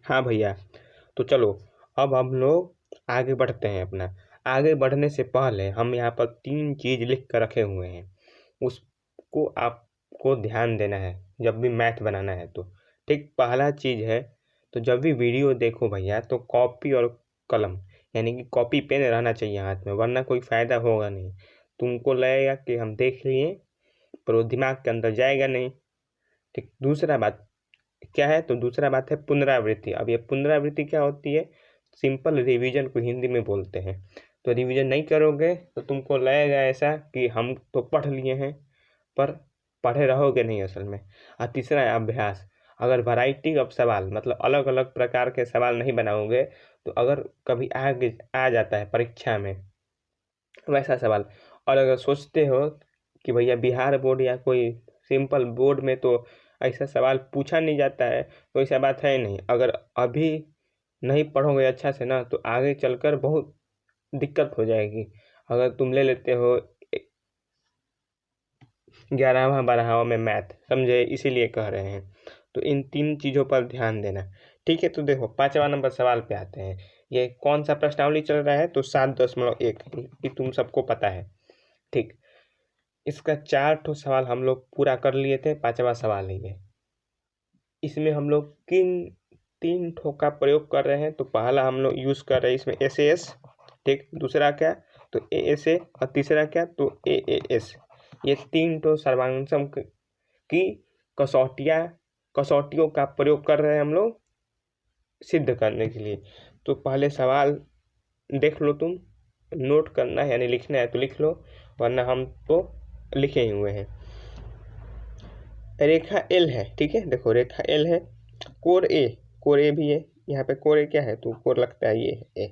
हाँ भैया, तो चलो अब हम लोग आगे बढ़ते हैं। अपना आगे बढ़ने से पहले हम यहाँ पर 3 चीज़ लिख कर रखे हुए हैं, उसको आपको ध्यान देना है जब भी मैथ बनाना है तो। ठीक, पहला चीज़ है, तो जब भी वीडियो देखो भैया तो कॉपी और कलम यानी कि कॉपी पेन रहना चाहिए हाथ में, वरना कोई फ़ायदा होगा नहीं। तुमको लगेगा कि हम देख लिए पर वो दिमाग के अंदर जाएगा नहीं। ठीक, दूसरा बात क्या है, तो दूसरा बात है पुनरावृत्ति। अब ये पुनरावृत्ति क्या होती है, सिंपल रिवीजन को हिंदी में बोलते हैं। तो रिवीजन नहीं करोगे तो तुमको लगेगा ऐसा कि हम तो पढ़ लिए हैं, पर पढ़े रहोगे नहीं असल में। और तीसरा है अभ्यास। अगर वैरायटी ऑफ सवाल मतलब अलग अलग प्रकार के सवाल नहीं बनाओगे तो अगर कभी आगे आ जाता है परीक्षा में वैसा सवाल, और अगर सोचते हो कि भैया बिहार बोर्ड या कोई सिंपल बोर्ड में तो ऐसा सवाल पूछा नहीं जाता है, तो ऐसा बात है नहीं। अगर अभी नहीं पढ़ोगे अच्छा से ना तो आगे चलकर बहुत दिक्कत हो जाएगी। अगर तुम ले लेते हो 11वां 12वां में मैथ, समझे, इसीलिए कह रहे हैं। तो इन 3 चीज़ों पर ध्यान देना। ठीक है, तो देखो 5वां नंबर सवाल पे आते हैं। ये कौन सा प्रश्नावली चल रहा है, तो 7.1 ये तुम सबको पता है। ठीक, इसका 4 ठो सवाल हम लोग पूरा कर लिए थे, 5वां सवाल है ये। इसमें हम लोग किन 3 ठो का प्रयोग कर रहे हैं, तो पहला हम लोग यूज़ कर रहे हैं इसमें SAS। ठीक, दूसरा क्या तो ASA, और तीसरा क्या तो AAS। ये 3 ठो सर्वांगसम की कसौटियों का प्रयोग कर रहे हैं हम लोग सिद्ध करने के लिए। तो पहले सवाल देख लो, तुम नोट करना है यानी लिखना है तो लिख लो, वरना हम तो लिखे ही हुए हैं। रेखा L है, ठीक है, देखो रेखा L है, कोर A भी है। यहाँ पे कोर A क्या है, तो कोर लगता है ये है A।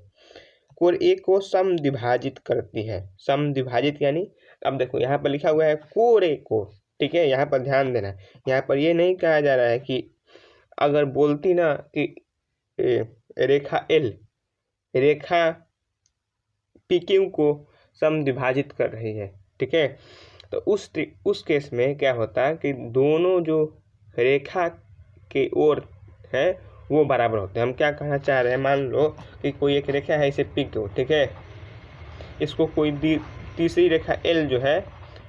कोर A को समद्विभाजित करती है। समद्विभाजित यानी, अब देखो यहाँ पर लिखा हुआ है कोर A को, ठीक है, यहाँ पर ध्यान देना। यहाँ पर ये नहीं कहा जा रहा है कि अगर बोलती ना कि रेखा L रेखा PQ को समद्विभाजित कर रही है, ठीक है, तो उस केस में क्या होता है कि दोनों जो रेखा के ओर है वो बराबर होते हैं। हम क्या कहना चाह रहे हैं, मान लो कि कोई एक रेखा है इसे PQ, ठीक है, इसको कोई तीसरी रेखा L जो है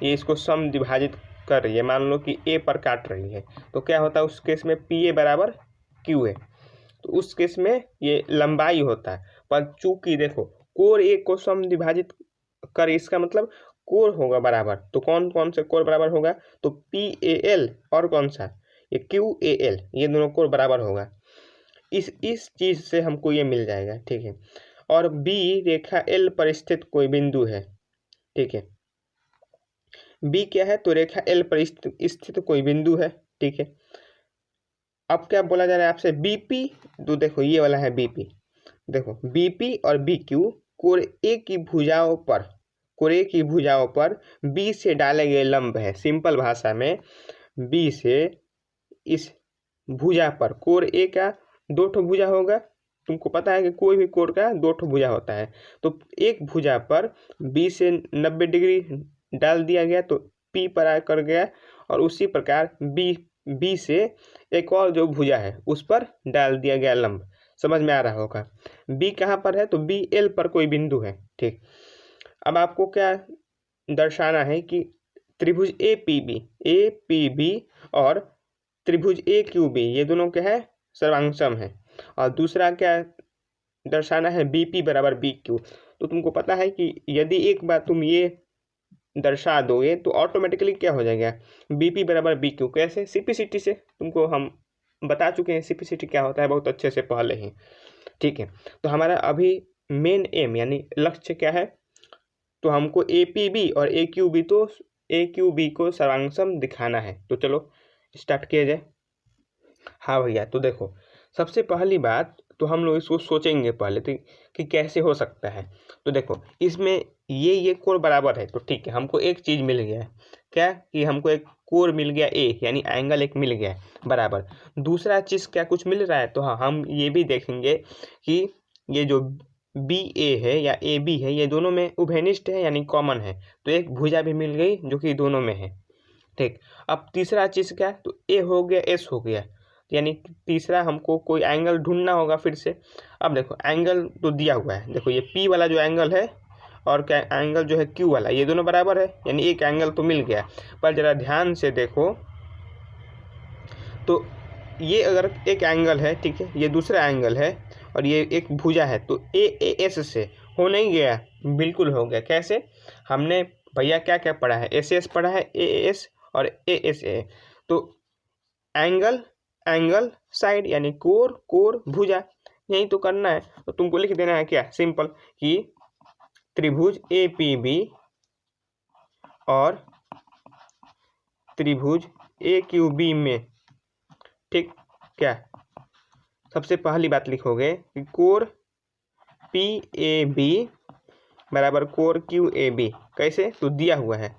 ये इसको समद्विभाजित कर रही है, मान लो कि A पर काट रही है, तो क्या होता है उस केस में PA बराबर QA। तो उस केस में ये लंबाई होता है। पर चूंकि देखो कोर A को समद्विभाजित कर, इसका मतलब कोर होगा बराबर, तो कौन कौन से कोर बराबर होगा, तो PAL और कौन सा ये QAL, ये दोनों कोर बराबर होगा। इस चीज से हमको ये मिल जाएगा, ठीक है। और B रेखा L पर स्थित कोई बिंदु है, ठीक है, B क्या है, तो रेखा L पर स्थित कोई बिंदु है, ठीक है। अब क्या बोला जा रहा है आपसे, BP, तो देखो ये वाला है BP, देखो BP और BQ कोर A की भुजाओं पर, कोर A की भुजाओं पर B से डाले गए लंब है। सिंपल भाषा में B से इस भुजा पर, कोर A का 2 ठो भुजा होगा, तुमको पता है कि कोई भी कोर का 2 ठो भुजा होता है, तो एक भुजा पर B से 90 डिग्री डाल दिया गया तो P पर आकर गया, और उसी प्रकार B से एक और जो भुजा है उस पर डाल दिया गया लंब। समझ में आ रहा होगा। B कहाँ पर है, तो B L पर कोई बिंदु है, ठीक। अब आपको क्या दर्शाना है कि त्रिभुज APB और त्रिभुज AQB ये दोनों क्या है, सर्वांगसम है। और दूसरा क्या दर्शाना है, BP बराबर BQ। तो तुमको पता है कि यदि एक बार तुम ये दर्शा दोगे तो ऑटोमेटिकली क्या हो जाएगा, BP बराबर BQ। कैसे, CPCT से तुमको हम बता चुके हैं CPCT क्या होता है बहुत अच्छे से पहले ही, ठीक है। तो हमारा अभी मेन एम यानी लक्ष्य क्या है, तो हमको APB और AQB को सर्वांगसम दिखाना है। तो चलो स्टार्ट किया जाए। हाँ भैया, तो देखो सबसे पहली बात तो हम लोग इसको सोचेंगे पहले तो कि कैसे हो सकता है। तो देखो इसमें ये कोर बराबर है, तो ठीक है, हमको एक चीज़ मिल गया है, क्या कि हमको एक कोर मिल गया A यानी एंगल एक मिल गया है बराबर। दूसरा चीज़ क्या कुछ मिल रहा है, तो हाँ हम ये भी देखेंगे कि ये जो BA है या AB है ये दोनों में उभयनिष्ठ है यानी कॉमन है, तो एक भुजा भी मिल गई जो कि दोनों में है, ठीक। अब तीसरा चीज़ क्या, तो A हो गया S हो गया, यानी तीसरा हमको कोई एंगल ढूंढना होगा फिर से। अब देखो एंगल तो दिया हुआ है, देखो ये P वाला जो एंगल है और क्या एंगल जो है Q वाला, ये दोनों बराबर है, यानी एक एंगल तो मिल गया। पर ज़रा ध्यान से देखो तो ये अगर एक एंगल है, ठीक है, ये दूसरा एंगल है और ये एक भुजा है, तो AAS से हो नहीं गया, बिल्कुल हो गया। कैसे? हमने भैया क्या क्या पढ़ा है, SAS पढ़ा है, AAS और ASA। तो एंगल एंगल साइड यानी कोर कोर भुजा, यही तो करना है। तो तुमको लिख देना है क्या, सिंपल, कि त्रिभुज APB और त्रिभुज AQB में, ठीक, क्या सबसे पहली बात लिखोगे कि कोर PAB बराबर कोर QAB। कैसे? तो दिया हुआ है,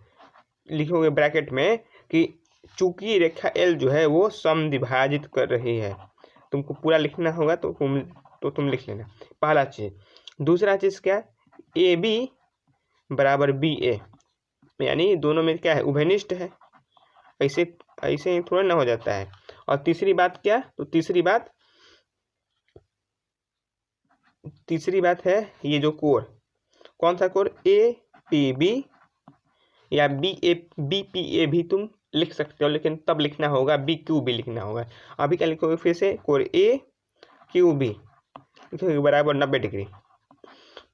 लिखोगे ब्रैकेट में कि चूंकि रेखा L जो है वो समद्विभाजित कर रही है। तुमको पूरा लिखना होगा तो तुम लिख लेना, पहला चीज। दूसरा चीज क्या, AB बराबर BA, यानी दोनों में क्या है, उभयनिष्ठ है। ऐसे ऐसे थोड़ा ना हो जाता है। और तीसरी बात क्या, तो तीसरी बात है ये जो कोर, कौन सा कोर, APB या BPA भी तुम लिख सकते हो, लेकिन तब लिखना होगा BQB लिखना होगा। अभी क्या लिखोगे फिर से, कोर AQB लिखोगे बराबर 90 डिग्री।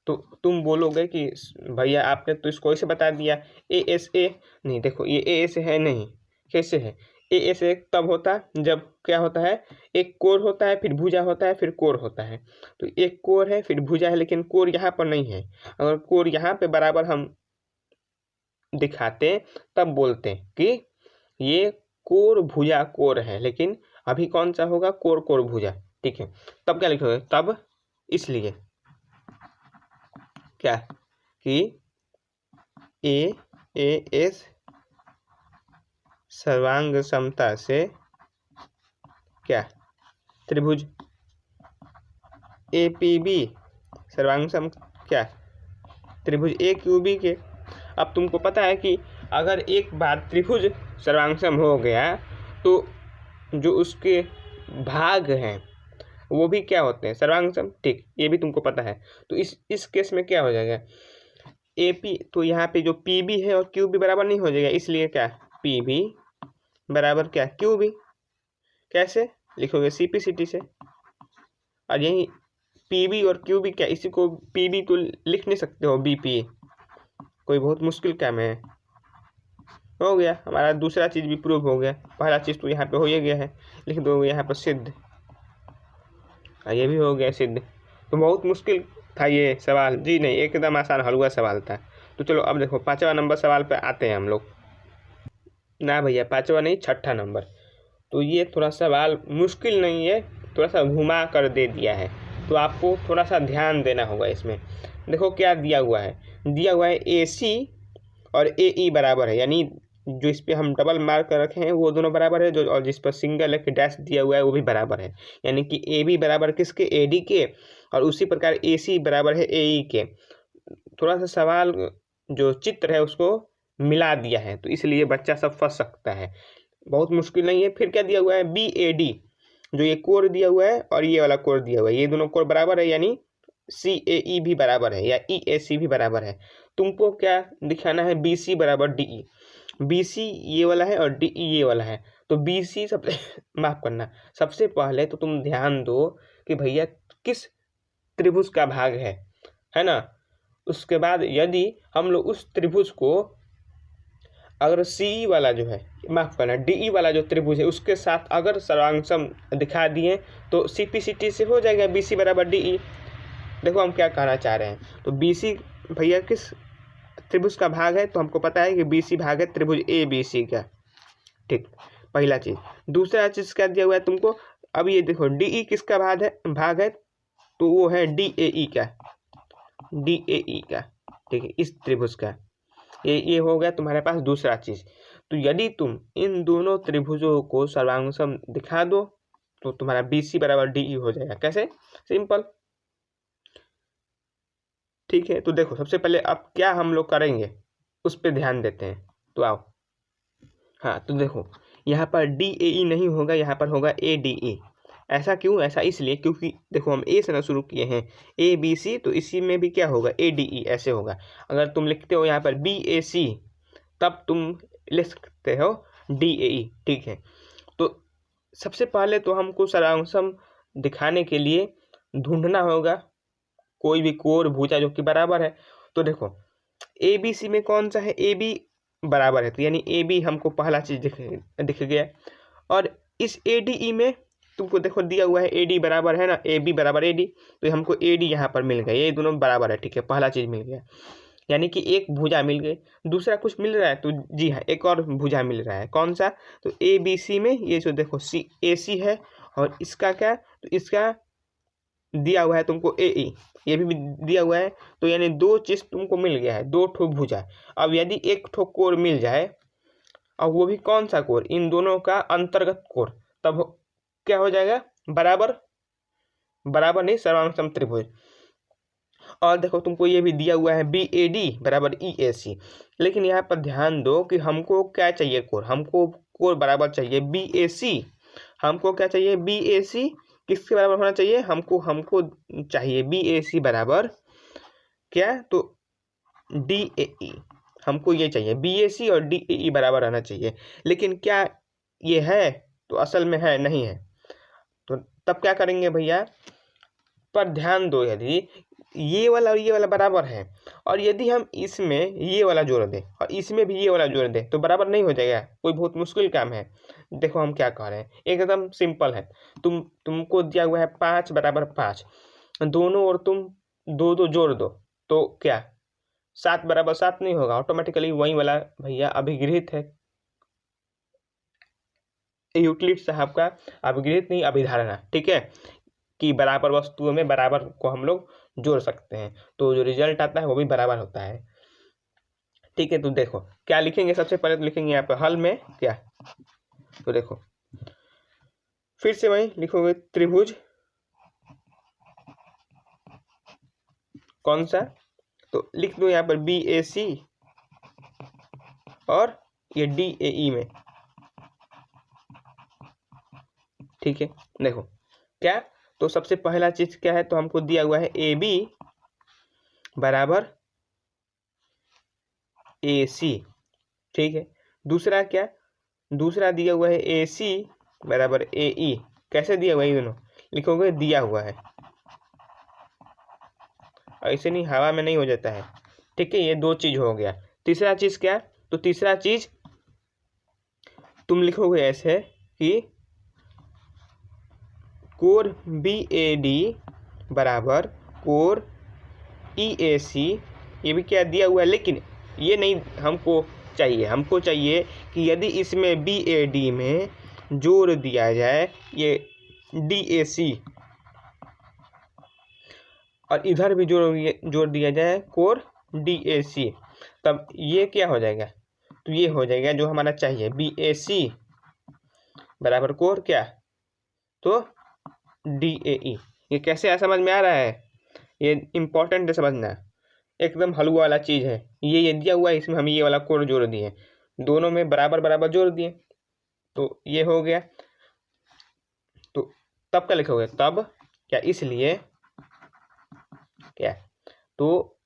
तो तुम बोलोगे कि भैया आपने तो इसको ऐसे बता दिया, ASA नहीं, देखो ये ASA है नहीं, कैसे है, ASA तब होता जब क्या होता है, एक कोर होता है, फिर भुजा होता है, फिर कोर होता है। तो एक कोर है फिर भुजा है, लेकिन कोर यहाँ पर नहीं है। अगर कोर यहाँ पे बराबर हम दिखाते तब बोलते कि ये कोर भुजा कोर है, लेकिन अभी कौन सा होगा, कोर कोर भुजा, ठीक है। तब क्या लिखोगे, तब इसलिए क्या कि AAS सर्वांग समता से क्या, त्रिभुज APB सर्वांग सम क्या, त्रिभुज AQB के। अब तुमको पता है कि अगर एक बार त्रिभुज सर्वांगसम हो गया तो जो उसके भाग हैं वो भी क्या होते हैं, सर्वांगसम, ठीक, ये भी तुमको पता है। तो इस केस में क्या हो जाएगा, AP, तो यहाँ पे जो PB है और QB बराबर नहीं हो जाएगा, इसलिए क्या, PB बराबर क्या, QB। कैसे लिखोगे, CPCT से। और यही PB और QB क्या, इसी को PB तो लिख नहीं सकते हो BPA, कोई बहुत मुश्किल काम है। हो गया हमारा दूसरा चीज़ भी प्रूव हो गया, पहला चीज़ तो यहाँ पे हो ही गया है, लिख दो यहाँ पर सिद्ध, ये भी हो गया सिद्ध। तो बहुत मुश्किल था ये सवाल जी, नहीं एकदम आसान हलवा सवाल था। तो चलो अब देखो 5वां नंबर सवाल पे आते हैं हम लोग। ना भैया 5वां नहीं, 6ठा नंबर। तो ये थोड़ा सवाल मुश्किल नहीं है, थोड़ा सा घुमा कर दे दिया है, तो आपको थोड़ा सा ध्यान देना होगा इसमें। देखो क्या दिया हुआ है, दिया हुआ है AC और AE बराबर है, यानी जो इस पे हम डबल मार्क कर रखे हैं वो दोनों बराबर है, जो और जिस पर सिंगल एक डैश दिया हुआ है वो भी बराबर है। यानी कि AB बराबर किसके, AD के, और उसी प्रकार AC बराबर है AE के। थोड़ा सा सवाल जो चित्र है उसको मिला दिया है, तो इसलिए बच्चा सब फंस सकता है, बहुत मुश्किल नहीं है। फिर क्या दिया हुआ है, BAD, जो ये कोर दिया हुआ है और ये वाला कोर दिया हुआ है, ये दोनों कोर बराबर है, यानी CAE भी बराबर है या EAC भी बराबर है। तुमको क्या दिखाना है, BC बराबर DE, BC ये वाला है और DE ये वाला है। तो BC सबसे माफ करना, सबसे पहले तो तुम ध्यान दो कि भैया किस त्रिभुज का भाग है ना। उसके बाद यदि हम लोग उस त्रिभुज को अगर CE वाला जो है, माफ करना, DE वाला जो त्रिभुज है उसके साथ अगर सर्वांगसम दिखा दिए तो CPCT से हो जाएगा BC बराबर DE। देखो हम क्या कहना चाह रहे हैं, तो BC भैया किस त्रिभुज का भाग है, तो हमको पता है कि BC भाग है त्रिभुज ABC का, ठीक, पहला चीज। दूसरा चीज क्या दिया हुआ है तुमको, अब ये देखो DE किसका भाग है, तो वो है DAE का, ठीक है, इस त्रिभुज का। ये हो गया तुम्हारे पास दूसरा चीज। तो यदि तुम इन दोनों त्रिभुजों को सर्वांगसम दिखा दो तो तुम्हारा BC बराबर DE हो जाएगा। कैसे, सिंपल, ठीक है। तो देखो सबसे पहले अब क्या हम लोग करेंगे उस पर ध्यान देते हैं, तो आओ। हाँ तो देखो यहाँ पर DAE नहीं होगा, यहाँ पर होगा ADE। ऐसा क्यों? ऐसा इसलिए क्योंकि देखो हम A से ना शुरू किए हैं, ABC, तो इसी में भी क्या होगा, ADE ऐसे होगा। अगर तुम लिखते हो यहाँ पर BAC तब तुम लिख सकते हो DAE, ठीक है। तो सबसे पहले तो हमको सारांशम दिखाने के लिए ढूंढना होगा कोई भी कोर भुजा जो कि बराबर है। तो देखो ABC में कौन सा है, AB बराबर है, तो यानी AB हमको पहला चीज दिख गया। और इस ADE में तुमको देखो दिया हुआ है AD बराबर है ना, AB बराबर AD, तो हमको AD यहाँ पर मिल गया, ये दोनों बराबर है, ठीक है, पहला चीज मिल गया। यानी कि एक भुजा मिल गई। दूसरा कुछ मिल रहा है, तो जी हाँ एक और भुजा मिल रहा है, कौन सा, तो ABC में ये जो देखो AC है, और इसका क्या, तो इसका दिया हुआ है तुमको AE, ये भी दिया हुआ है। तो यानी दो चीज तुमको मिल गया है, दो ठो भुजा। अब यदि एक ठो कोर मिल जाए, और वो भी कौन सा कोर, इन दोनों का अंतर्गत कोर, तब क्या हो जाएगा, बराबर, बराबर नहीं, सर्वांग त्रिभुज। और देखो तुमको ये भी दिया हुआ है BAD बराबर EAC, लेकिन यहाँ पर ध्यान दो कि हमको क्या चाहिए कोर, हमको कोर बराबर चाहिए BAC। हमको क्या चाहिए, BAC किसके बराबर होना चाहिए, हमको चाहिए BAC बराबर क्या, तो DAE। हमको ये चाहिए BAC और DAE बराबर आना चाहिए। लेकिन क्या ये है, तो असल में है नहीं है। तो तब क्या करेंगे भैया, पर ध्यान दो, यदि ये वाला और ये वाला बराबर है, और यदि हम इसमें ये वाला जोड़ दें और इसमें भी ये वाला जोड़ दें, तो बराबर नहीं हो जाएगा, कोई बहुत मुश्किल काम है। देखो हम क्या कह रहे हैं, एकदम सिंपल है। तुमको दिया हुआ है 5 बराबर 5, दोनों और तुम दो दो जोड़ दो, तो क्या 7 बराबर 7 नहीं होगा, ऑटोमेटिकली वही वाला भैया अभिगृहित है, यूक्लिड साहब का अभिगृहित नहीं, अभिधारणा, ठीक है, कि बराबर वस्तुओं में बराबर को हम लोग जोड़ सकते हैं, तो जो रिजल्ट आता है वो भी बराबर होता है, ठीक है। तो देखो क्या लिखेंगे, सबसे पहले तो लिखेंगे यहाँ पर हल में क्या, तो देखो फिर से वही लिखोगे त्रिभुज, कौन सा, तो लिख दो यहाँ पर BAC और ये DAE में, ठीक है। देखो क्या, तो सबसे पहला चीज क्या है, तो हमको दिया हुआ है AB बराबर AC, ठीक है। दूसरा क्या, दूसरा दिया हुआ है AC बराबर AE। कैसे दिया हुआ है, ये दोनों लिखोगे दिया हुआ है, ऐसे नहीं, हवा में नहीं हो जाता है, ठीक है। ये दो चीज हो गया। तीसरा चीज क्या, तो तीसरा चीज तुम लिखोगे ऐसे कि कोर BAD बराबर कोर EAC, ये भी क्या दिया हुआ है, लेकिन ये नहीं हमको चाहिए, हमको चाहिए कि यदि इसमें BAD में जोड़ दिया जाए ये DAC, और इधर भी जोड़ दिया जाए कोर DAC, तब ये क्या हो जाएगा, तो ये हो जाएगा जो हमारा चाहिए, BAC बराबर कोर क्या, तो DAE। ये कैसे समझ में आ रहा है, ये इंपॉर्टेंट है समझना, एकदम हलवा वाला चीज है। ये दिया हुआ है, इसमें हम ये वाला कोड जोड़ दिए, दोनों में बराबर बराबर जोड़ दिए, तो ये हो गया। तो तब क्या लिखोगे, तब क्या, इसलिए क्या, तो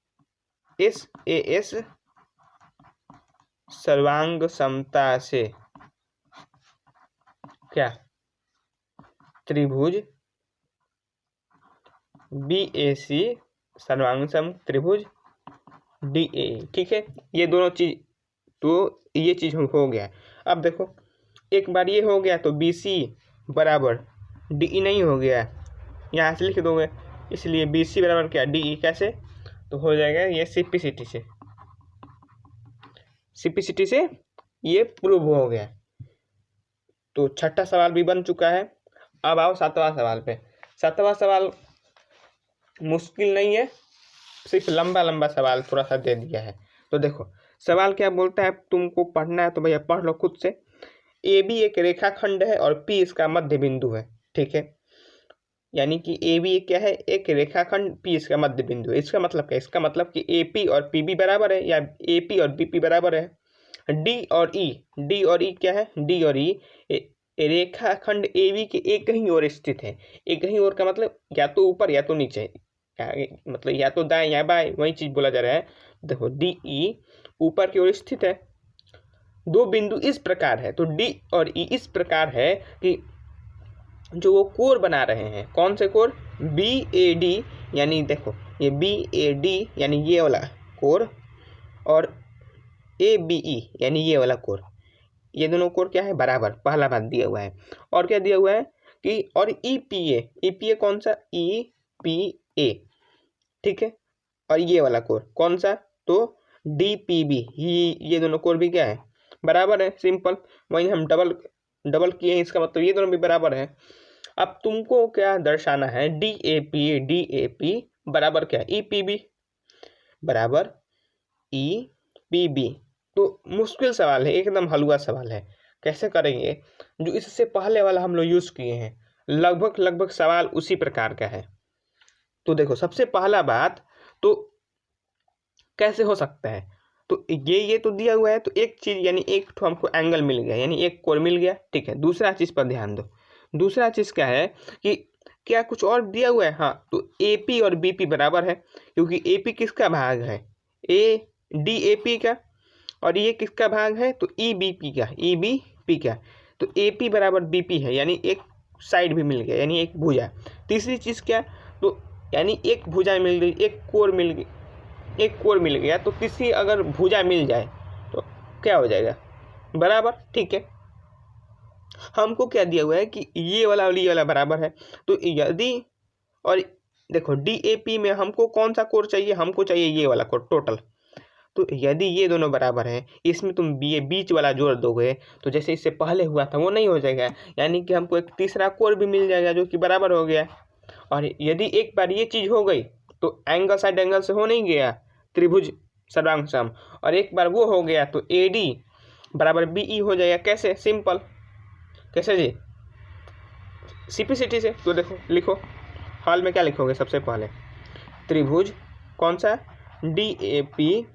SAS सर्वांग समता से क्या, त्रिभुज BAC सर्वांग सम त्रिभुज DAE, ठीक है। ये दोनों चीज, तो ये चीज हो गया। अब देखो एक बार ये हो गया, तो BC बराबर DE नहीं हो गया, यहाँ से लिख दोगे, इसलिए BC बराबर क्या, DE। कैसे, तो हो जाएगा ये सिंप्लिसिटी से ये प्रूव हो गया। तो छठा सवाल भी बन चुका है। अब आओ सातवां सवाल पे। सातवां सवाल मुश्किल नहीं है, सिर्फ लंबा लंबा सवाल थोड़ा सा दे दिया है। तो देखो सवाल क्या बोलता है, तुमको पढ़ना है तो भैया पढ़ लो खुद से। AB एक रेखाखंड है और P इसका मध्य बिंदु है, ठीक है। यानी कि AB क्या है, एक रेखाखंड, P इसका मध्य बिंदु है। इसका मतलब क्या, इसका मतलब कि AP और PB बराबर है, या AP और BP बराबर है। डी और ई क्या है, डी और ई रेखाखंड AB के एक ही ओर स्थित है। एक ही ओर का मतलब या तो ऊपर या तो नीचे, मतलब या तो दाएं या बाएं, वही चीज बोला जा रहा है। देखो डी ई ऊपर की ओर स्थित है। दो बिंदु इस प्रकार है, तो डी और ई इस प्रकार है कि जो वो कोर बना रहे हैं, कौन से कोर, BAD, यानी देखो ये BAD यानी ये वाला कोर, और ABE यानी ये वाला कोर, ये दोनों कोर क्या है, बराबर, पहला बात दिया हुआ है। और क्या दिया हुआ है कि और EPA कौन सा, EPA, ठीक है। और ये वाला कोर कौन सा, तो DPB, ये दोनों कोर भी क्या है, बराबर है। सिंपल, वही हम डबल किए हैं, इसका मतलब ये दोनों भी बराबर है। अब तुमको क्या दर्शाना है, DAP बराबर क्या, EPB बराबर EPB। तो मुश्किल सवाल है, एकदम हलवा सवाल है। कैसे करेंगे, जो इससे पहले वाला हम लोग यूज किए हैं, लगभग सवाल उसी प्रकार का है। तो देखो सबसे पहला बात, तो कैसे हो सकता है, तो ये तो दिया हुआ है, तो एक चीज यानी एक तो हमको एंगल मिल गया, यानी एक कोण मिल गया, ठीक है। दूसरा चीज पर ध्यान दो, दूसरा चीज क्या है कि क्या कुछ और दिया हुआ है, हाँ, तो AP और BP बराबर है, क्योंकि AP किसका भाग है, DAP का, और ये किसका भाग है, तो EBP का, तो AP बराबर BP है, यानी एक साइड भी मिल गया, यानी एक भुजा। तीसरी चीज क्या, तो यानी एक भुजा मिल गई, एक कोर मिल गया, तो तीसरी अगर भुजा मिल जाए तो क्या हो जाएगा, बराबर, ठीक है। हमको क्या दिया हुआ है कि ये वाला और ये वाला बराबर है, तो यदि, और देखो DAP में हमको कौन सा कोर चाहिए, हमको चाहिए ये वाला कोर टोटल। तो यदि ये दोनों बराबर हैं, इसमें तुम बीच वाला जोड़ दोगे, तो जैसे इससे पहले हुआ था वो नहीं हो जाएगा, यानी कि हमको एक तीसरा कोर भी मिल जाएगा जो कि बराबर हो गया। और यदि एक बार ये चीज हो गई, तो एंगल साइड एंगल से हो नहीं गया, त्रिभुज सर्वांग सम, और एक बार वो हो गया तो AD बराबर BE हो जाएगा। कैसे, सिंपल, कैसे जी, सिंपलिसिटी से। तो देखो लिखो, हाल में क्या लिखोगे, सबसे पहले त्रिभुज कौन सा, DAP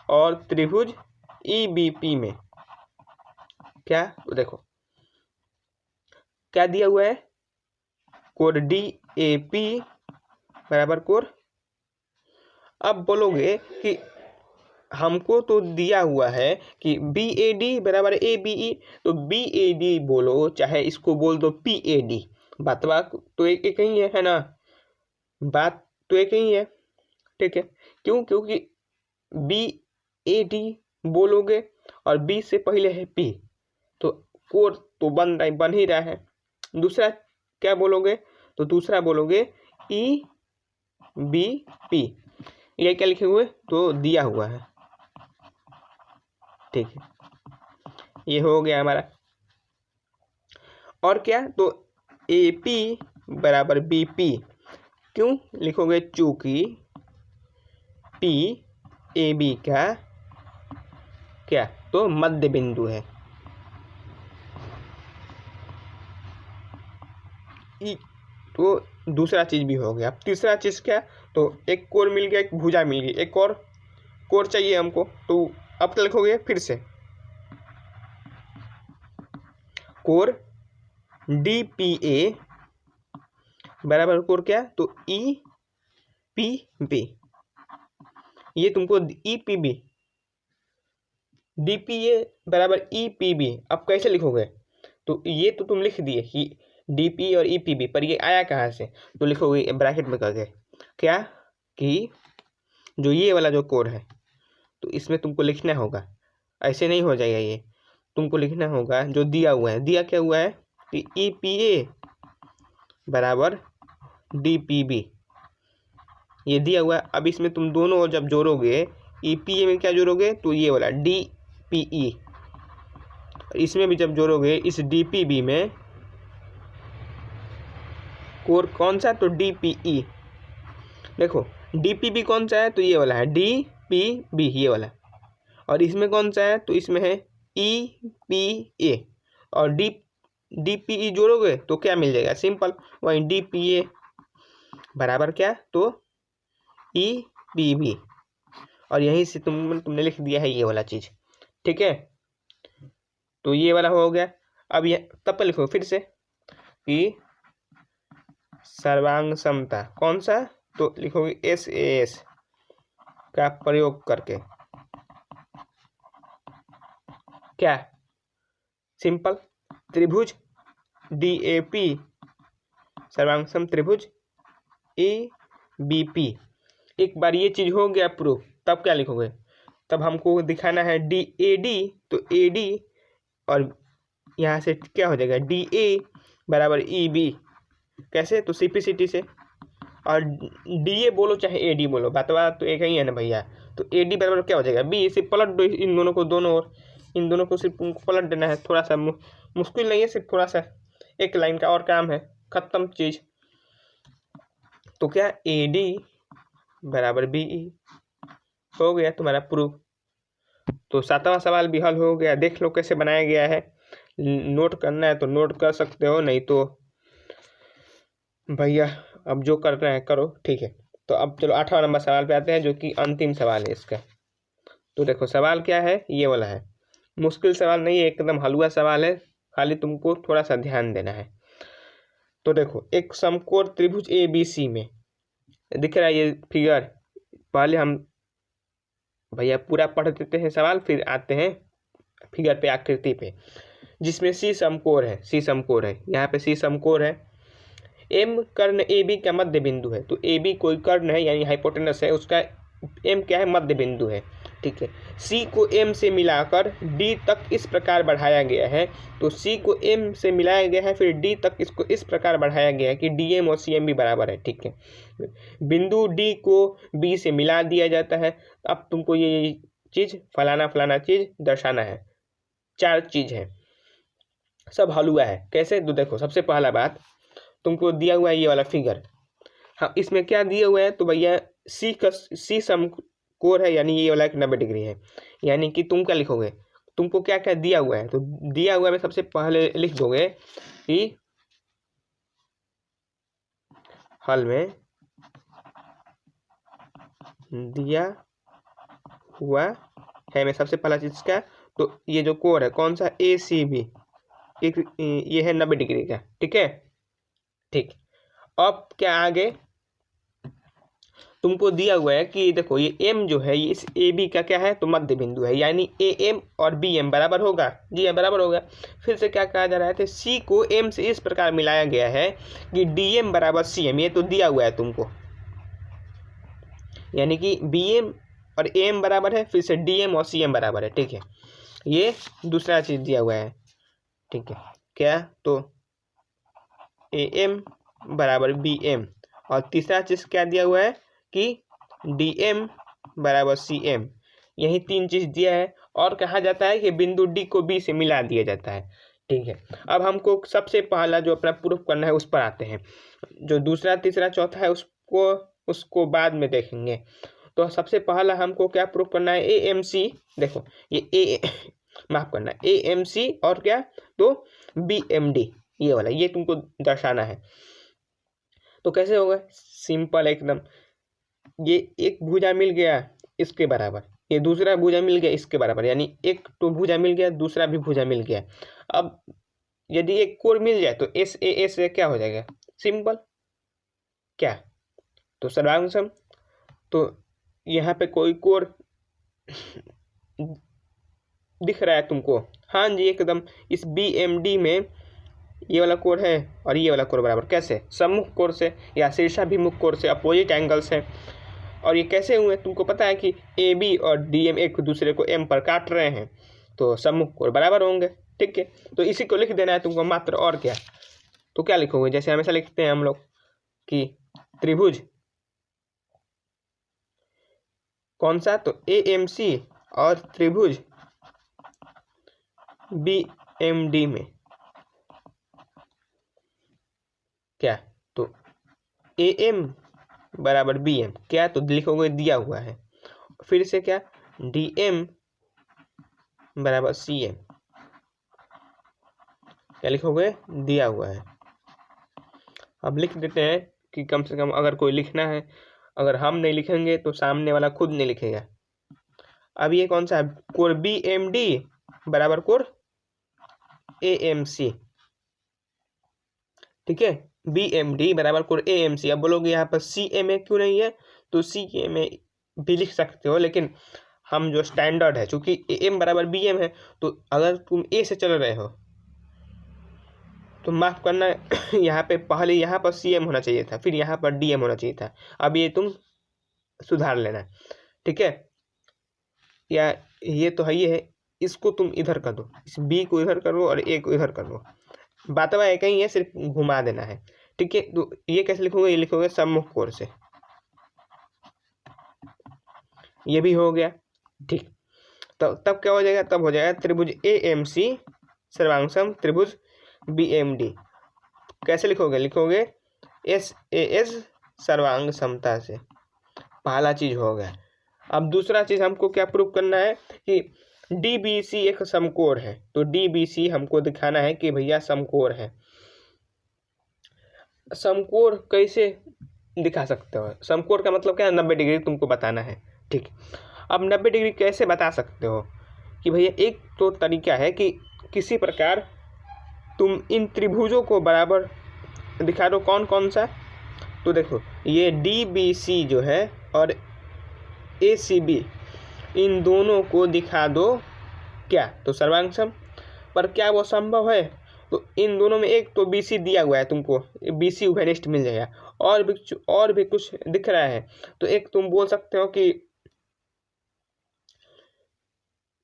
और त्रिभुज EBP में क्या, तो देखो क्या दिया हुआ है, कोड DAP बराबर कोर। अब बोलोगे कि हमको तो दिया हुआ है कि BAD बराबर ABE, तो BAD बोलो चाहे इसको बोल दो PAD, बात तो एक ही है ना, बात तो एक ही है, ठीक है। क्यों, क्योंकि BAD बोलोगे और B से पहले है P, तो कोर तो बन ही रहा है। दूसरा क्या बोलोगे, तो दूसरा बोलोगे EBP, ये क्या लिखे हुए, तो दिया हुआ है, ठीक है, ये हो गया हमारा। और क्या, तो AP बराबर BP, क्यों लिखोगे, चूंकि PAB का क्या, तो मध्य बिंदु है। तो दूसरा चीज भी हो गया। तीसरा चीज क्या, तो एक कोर मिल गया, एक भुजा मिल गई, एक और कोर चाहिए हमको, तो अब क्या लिखोगे, फिर से कोर DPA बराबर कोर क्या, तो EPB, ये तुमको EPB, DPA बराबर EPB। अब कैसे लिखोगे, तो ये तो तुम लिख दिए कि DP और EPB, पर ये आया कहाँ से, तो लिखोगे ब्रैकेट में करके क्या, कि जो ये वाला जो कोड है, तो इसमें तुमको लिखना होगा, ऐसे नहीं हो जाएगा, ये तुमको लिखना होगा जो दिया हुआ है। दिया क्या हुआ है कि EPA बराबर DPB, ये दिया हुआ है। अब इसमें तुम दोनों जब जोड़ोगे, EPA में क्या जोड़ोगे, तो ये वाला DPE, इसमें भी जब जोड़ोगे इस DPB में कोर कौन सा, तो DPE। देखो DPB कौन सा है, तो ये वाला है DPB, ये वाला, और इसमें कौन सा है, तो इसमें है EPA, और DPE जोड़ोगे तो क्या मिल जाएगा, सिंपल, वही DPA बराबर क्या, तो EPB। और यहीं से तुमने लिख दिया है ये वाला चीज, ठीक है। तो ये वाला हो गया। अब ये तब पर लिखो फिर से कि सर्वांग समता कौन सा, तो लिखोगे SAS का प्रयोग करके, क्या सिंपल त्रिभुज DAP सर्वांग सम त्रिभुज ABP। एक बार ये चीज हो गया प्रूफ, तब क्या लिखोगे, तब हमको दिखाना है DAD, तो AD और यहाँ से क्या हो जाएगा DA बराबर EB, कैसे, तो CPCT से। और DA बोलो चाहे AD बोलो, बात तो एक ही है ना भैया। तो AD बराबर क्या हो जाएगा B, सिर्फ पलट दो इन दोनों को, दोनों ओर इन दोनों को सिर्फ पलट देना है, थोड़ा सा मुश्किल नहीं है, सिर्फ थोड़ा सा एक लाइन का और काम है, खत्म चीज। तो क्या AD बराबर BE हो गया तुम्हारा प्रूफ। तो 7वां सवाल भी हल हो गया। देख लो कैसे बनाया गया है, नोट करना है तो नोट कर सकते हो, नहीं तो भैया अब जो करना है करो, ठीक है। तो अब चलो 8वां नंबर सवाल पे आते हैं, जो कि अंतिम सवाल है इसका। तो देखो सवाल क्या है, ये वाला है, मुश्किल सवाल नहीं है, एकदम हलवा सवाल है, खाली तुमको थोड़ा सा ध्यान देना है। तो देखो एक समकोण त्रिभुज ABC में दिख रहा है ये फिगर, पहले हम भैया पूरा पढ़ देते हैं सवाल, फिर आते हैं फिगर पे, आकृति पे, जिसमें C समकोण है, C समकोण है, यहाँ पे C समकोण है। M कर्ण AB का मध्य बिंदु है, तो AB कोई कर्ण है यानी हाइपोटेनस है, उसका M क्या है, मध्य बिंदु है, ठीक है। C को M से मिलाकर D तक इस प्रकार बढ़ाया गया है, तो C को M से मिलाया गया है, फिर D तक इसको इस प्रकार बढ़ाया गया है कि DM और CM भी बराबर है, ठीक है। बिंदु D को B से मिला दिया जाता है। अब तुमको ये चीज फलाना फलाना चीज दर्शाना है, 4 चीज है, सब हलुआ है। कैसे, तो देखो सबसे पहला बात तुमको दिया हुआ है ये वाला फिगर, हाँ इसमें क्या दिया हुआ है, तो भैया C समकोण है, यानी ये वाला 90 डिग्री है, यानी कि तुम क्या लिखोगे, तुमको क्या क्या दिया हुआ है, तो दिया हुआ में सबसे पहले लिख दोगे कि हल में दिया हुआ है, मैं सबसे पहला चीज का, तो ये जो कोण है कौन सा, ACB, एक ये है 90 डिग्री का, ठीक है, ठीक। अब क्या आगे तुमको दिया हुआ है कि देखो ये M जो है ये इस AB का क्या है, तो मध्य बिंदु है, यानी AM और BM बराबर होगा, जी हाँ बराबर होगा। फिर से क्या कहा जा रहा है, तो C को M से इस प्रकार मिलाया गया है कि DM बराबर CM, ये तो दिया हुआ है तुमको, यानी कि BM और AM बराबर है, फिर से DM और CM बराबर है, ठीक है। ये दूसरा चीज दिया हुआ है, ठीक है, क्या, तो AM बराबर BM, और तीसरा चीज क्या दिया हुआ है कि DM बराबर CM, यही 3 चीज दिया है। और कहा जाता है कि बिंदु D को B से मिला दिया जाता है, ठीक है। अब हमको सबसे पहला जो अपना प्रूफ करना है उस पर आते हैं, जो दूसरा तीसरा चौथा है उसको बाद में देखेंगे। तो सबसे पहला हमको क्या प्रूफ करना है, AMC, देखो ये माफ करना, AMC और क्या, तो BMD, ये वाला ये तुमको दर्शाना है। तो कैसे होगा, सिंपल एकदम, ये एक भुजा मिल गया इसके बराबर, ये दूसरा भुजा मिल गया इसके बराबर, यानी एक तो भुजा मिल गया, दूसरा भी भुजा मिल गया। अब यदि एक कोण मिल जाए तो SAS से क्या हो जाएगा, सिंपल क्या, तो सर्वांग सम। तो यहाँ पे कोई कोण दिख रहा है तुमको, हाँ जी एकदम, इस BMD में ये वाला कोण है और ये वाला कोण बराबर, कैसे, सम्मुख कोण से या शीर्षाभिमुख कोण से, अपोजिट एंगल्स है। और ये कैसे हुए, तुमको पता है कि AB और DM एक दूसरे को M पर काट रहे हैं, तो सम्मुख कोण बराबर होंगे, ठीक है। तो इसी को लिख देना है तुमको मात्र, और क्या। तो क्या लिखोगे, जैसे हमेशा लिखते हैं हम लोग कि त्रिभुज कौन सा, तो AMC और त्रिभुज BMD में क्या, तो AM बराबर BM, क्या, तो लिखोगे दिया हुआ है, फिर से क्या, DM बराबर CM, क्या लिखोगे, दिया हुआ है। अब लिख देते हैं कि कम से कम अगर कोई लिखना है, अगर हम नहीं लिखेंगे तो सामने वाला खुद नहीं लिखेगा, अब ये कौन सा है, कोर BMD बराबर कोर AMC, ठीक है, BMD बराबर कोर AMC। अब बोलोगे यहाँ पर CMA क्यों नहीं है, तो CMA भी लिख सकते हो, लेकिन हम जो स्टैंडर्ड है, चूंकि AM बराबर BM है, तो अगर तुम A से चल रहे हो तो माफ करना यहाँ पे पहले यहाँ पर CM होना चाहिए था, फिर यहाँ पर DM होना चाहिए था। अब ये तुम सुधार लेना, ठीक है, या ये तो है, ये है, इसको तुम इधर कर दो, इस B को इधर करो और A को इधर कर दो, बातवा एक ही है, सिर्फ घुमा देना है, ठीक है। तो ये कैसे लिखोगे, ये लिखोगे सम्मुख कोर से, ये भी हो गया, ठीक। तो तब क्या हो जाएगा, तब हो जाएगा त्रिभुज AMC सर्वांगसम त्रिभुज BMD। कैसे लिखोगे, लिखोगे SAS सर्वांग समता से, पहला चीज हो गया। अब दूसरा चीज हमको क्या प्रूव करना है कि DBC एक समकोर है, तो DBC हमको दिखाना है कि भैया समकोर है। समकोर कैसे दिखा सकते हो, समकोर का मतलब क्या है, 90 डिग्री तुमको बताना है, ठीक। अब 90 डिग्री कैसे बता सकते हो कि भैया, एक तो तरीका है कि किसी प्रकार तुम इन त्रिभुजों को बराबर दिखा दो, कौन कौन सा, तो देखो ये DBC जो है और ACB, इन दोनों को दिखा दो क्या, तो सर्वांग, पर क्या वो संभव है, तो इन दोनों में एक तो BC दिया हुआ है तुमको, BC उभयनिष्ठ मिल जाएगा, और भी कुछ दिख रहा है, तो एक तुम बोल सकते हो कि,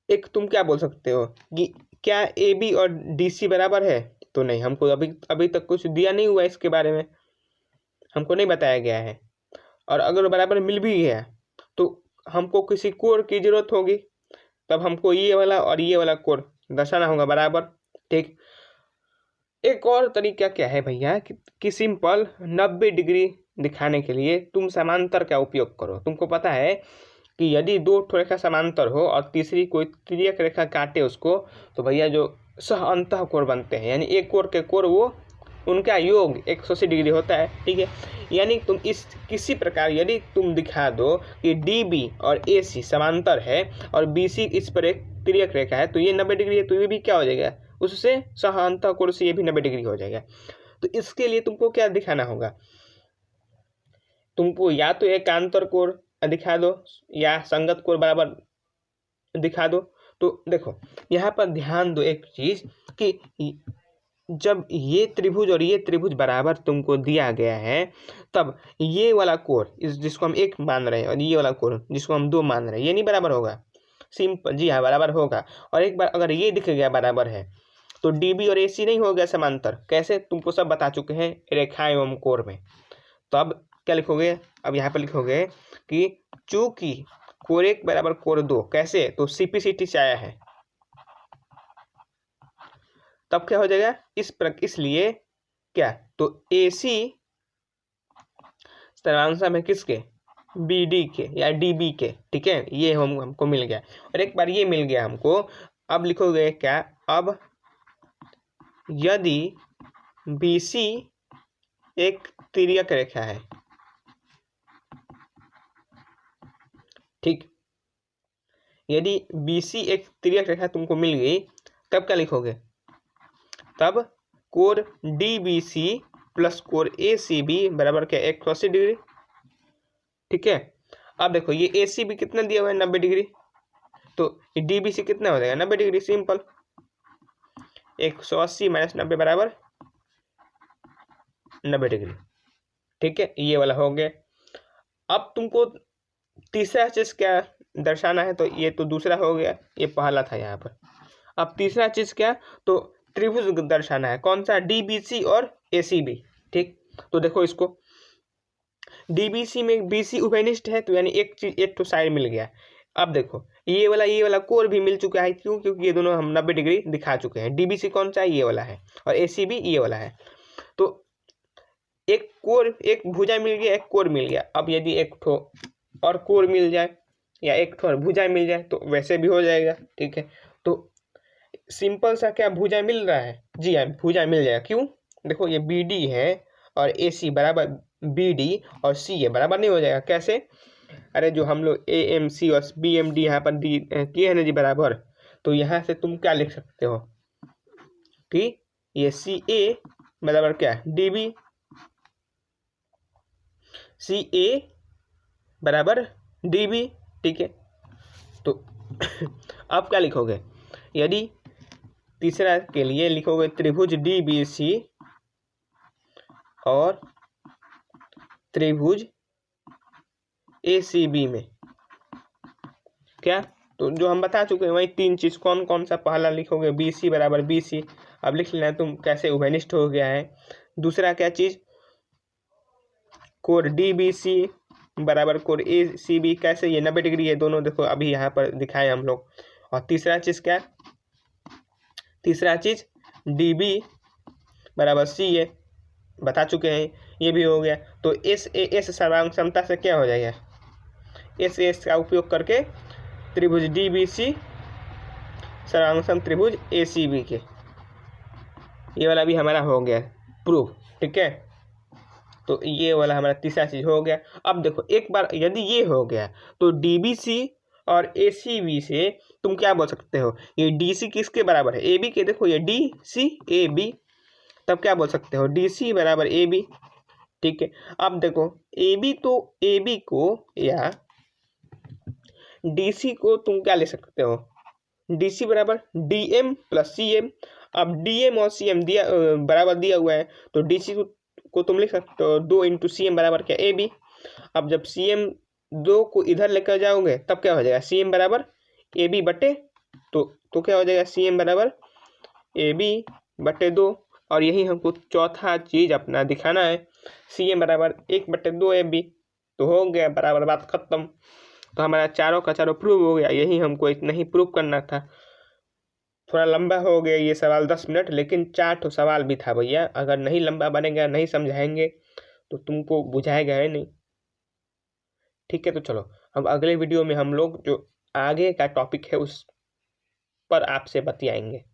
एक तुम क्या बोल सकते हो कि क्या AB और DC बराबर है, तो नहीं, हमको अभी तक कुछ दिया नहीं हुआ इसके बारे में, हमको नहीं बताया गया है। और अगर बराबर मिल भी गया तो हमको किसी कोर की जरूरत होगी, तब हमको ये वाला और ये वाला कोर दर्शाना होगा बराबर, ठीक। एक और तरीका क्या है भैया कि सिंपल 90 डिग्री दिखाने के लिए तुम समांतर का उपयोग करो। तुमको पता है कि यदि दो रेखा समांतर हो और तीसरी कोई तिर्यक रेखा काटे उसको, तो भैया जो सह अंतः कोण बनते हैं, यानी एक कोण के कोण वो उनका योग 180 डिग्री होता है, ठीक है। यानी तुम इस किसी प्रकार यदि तुम दिखा दो कि DB और AC समांतर है और BC इस पर एक तिर्यक रेखा है, तो ये 90 डिग्री है, तो ये भी क्या हो जाएगा, उससे सह अंतः कोण से ये भी 90 डिग्री हो जाएगा। तो इसके लिए तुमको क्या दिखाना होगा, तुमको या तो एकांतर कोण दिखा दो या संगत कोण बराबर दिखा दो। तो देखो यहाँ पर ध्यान दो एक चीज कि जब ये त्रिभुज और ये त्रिभुज बराबर तुमको दिया गया है, तब ये वाला कोण इस जिसको हम 1 मान रहे हैं और ये वाला कोण जिसको हम 2 मान रहे हैं, ये नहीं बराबर होगा, सिंपल, जी हाँ बराबर होगा। और एक बार अगर ये दिख गया बराबर है तो DB और AC नहीं हो गया समांतर, कैसे तुमको सब बता चुके हैं रेखा एवं कोण में। तो अब क्या लिखोगे, अब यहाँ पर लिखोगे कि चूंकि कोण 1 बराबर कोण 2, कैसे, तो CPCT से आया है, तब क्या हो जाएगा इसलिए क्या, तो AC सर्वांशम है किसके, BD के या DB के, ठीक है, ये हमको मिल गया। और एक बार ये मिल गया हमको, अब लिखोगे क्या, अब यदि BC एक तिर्यक रेखा है, ठीक, यदि BC एक तिर्यक रेखा तुमको मिल गई, तब क्या लिखोगे, तब कोण DBC प्लस कोण ACB बराबर क्या, 180 डिग्री, ठीक है। अब देखो ये ACB कितना दिया हुआ है, 90 डिग्री, तो DBC कितना हो जाएगा, 90 डिग्री, सिंपल, 180 माइनस 90 बराबर 90 डिग्री, ठीक है, ये वाला हो गया। अब तुमको तीसरा चीज क्या दर्शाना है, तो ये तो दूसरा हो गया, ये पहला था यहाँ पर। अब तीसरा चीज क्या, तो त्रिभुज दर्शाना है, कौन सा, DBC और ACB, ठीक। तो देखो इसको DBC में BC उभयनिष्ठ है, तो यानी एक चीज, एक तो साइड मिल गया। अब देखो ये वाला कोण भी मिल चुका है, क्यों, क्योंकि ये दोनों हम 90 डिग्री दिखा चुके हैं। DBC कौन सा है, ये वाला है, और ACB ये वाला है। तो एक कोण, एक भुजा मिल गया, एक कोण मिल गया। अब यदि एक ठो और कोण मिल जाए या एक ठो और भुजा मिल जाए तो वैसे भी हो जाएगा, ठीक है। तो सिंपल सा क्या भुजा मिल रहा है, जी हाँ भुजा मिल जाएगा, क्यों, देखो ये BD है और AC बराबर BD और C है, बराबर नहीं हो जाएगा, कैसे, अरे जो हम लोग AMC और BMD यहाँ पर किए हैं ना जी बराबर, तो यहाँ से तुम क्या लिख सकते हो कि ये CA बराबर क्या है DB, CA बराबर DB, ठीक है। तो अब क्या लिखोगे, यदि तीसरा के लिए लिखोगे त्रिभुज DBC और त्रिभुज ACB में क्या, तो जो हम बता चुके हैं वही तीन चीज, कौन कौन सा, पहला लिखोगे BC बराबर BC, अब लिख लेना तुम कैसे उभयनिष्ठ हो गया है। दूसरा क्या चीज, कोण DBC बराबर कोण ACB, कैसे, ये 90 डिग्री है दोनों, देखो अभी यहाँ पर दिखाए हम लोग। और तीसरा चीज क्या, तीसरा चीज DB बराबर CA बता चुके हैं, ये भी हो गया। तो SAS सर्वांग क्षमता से क्या हो जाएगा, SAS का उपयोग करके त्रिभुज DBC सर्वांग त्रिभुज ACB के, ये वाला भी हमारा हो गया प्रूफ, ठीक है। तो ये वाला हमारा तीसरा चीज हो गया। अब देखो एक बार यदि ये हो गया तो DBC और ACB से तुम क्या बोल सकते हो, ये DC किसके बराबर है, AB के, देखो ये DC AB, तब क्या बोल सकते हो DC बराबर AB, ठीक है। अब देखो AB, तो AB को या DC को तुम क्या ले सकते हो, DC बराबर DM प्लस CM। अब DM और CM दिया बराबर दिया हुआ है, तो DC को तुम लिख सकते हो 2 इंटू CM बराबर क्या AB। अब जब CM 2 को इधर लेकर जाओगे तब क्या हो जाएगा, CM बराबर AB बटे, तो क्या हो जाएगा CM बराबर AB बटे 2। और यही हमको चौथा चीज अपना दिखाना है, CM बराबर 1 बटे 2 AB, तो हो गया बराबर, बात खत्म। तो हमारा चारों का चारों प्रूव हो गया, यही हमको इतना ही प्रूव करना था। थोड़ा लंबा हो गया ये सवाल 10 मिनट, लेकिन 4 ठो सवाल भी था भैया, अगर नहीं लंबा बनेगा, नहीं समझाएंगे तो तुमको बुझाएगा है नहीं, ठीक है। तो चलो हम अगले वीडियो में हम लोग जो आगे का टॉपिक है उस पर आपसे बतियाएंगे,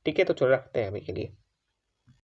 ठीक है। तो चलो रखते हैं अभी के लिए।